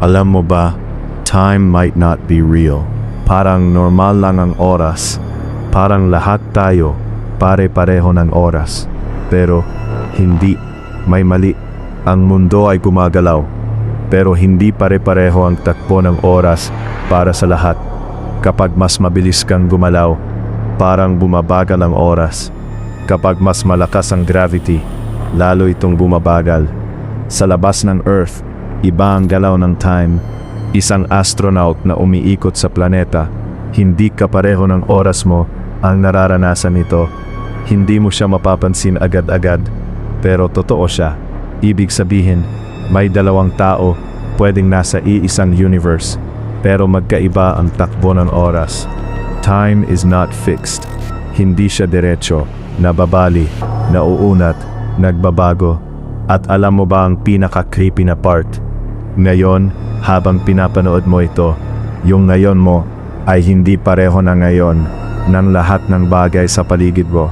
Alam mo ba, time might not be real. Parang normal lang ang oras. Parang lahat tayo, pare-pareho ng oras. Pero, hindi. May mali. Ang mundo ay gumagalaw. Pero hindi pare-pareho ang takbo ng oras para sa lahat. Kapag mas mabilis kang gumalaw, parang bumabagal ang oras. Kapag mas malakas ang gravity, lalo itong bumabagal. Sa labas ng Earth, iba ang galaw ng time. Isang astronaut na umiikot sa planeta, hindi kapareho ng oras mo ang nararanasan nito. Hindi mo siya mapapansin agad-agad, pero totoo siya. Ibig sabihin, may dalawang tao pwedeng nasa iisang universe, pero magkaiba ang takbo ng oras. Time is not fixed. Hindi siya diretso, nababali, nauunat, nagbabago. At alam mo ba ang pinaka-creepy na part? Ngayon, habang pinapanood mo ito, yung ngayon mo ay hindi pareho na ngayon ng lahat ng bagay sa paligid mo.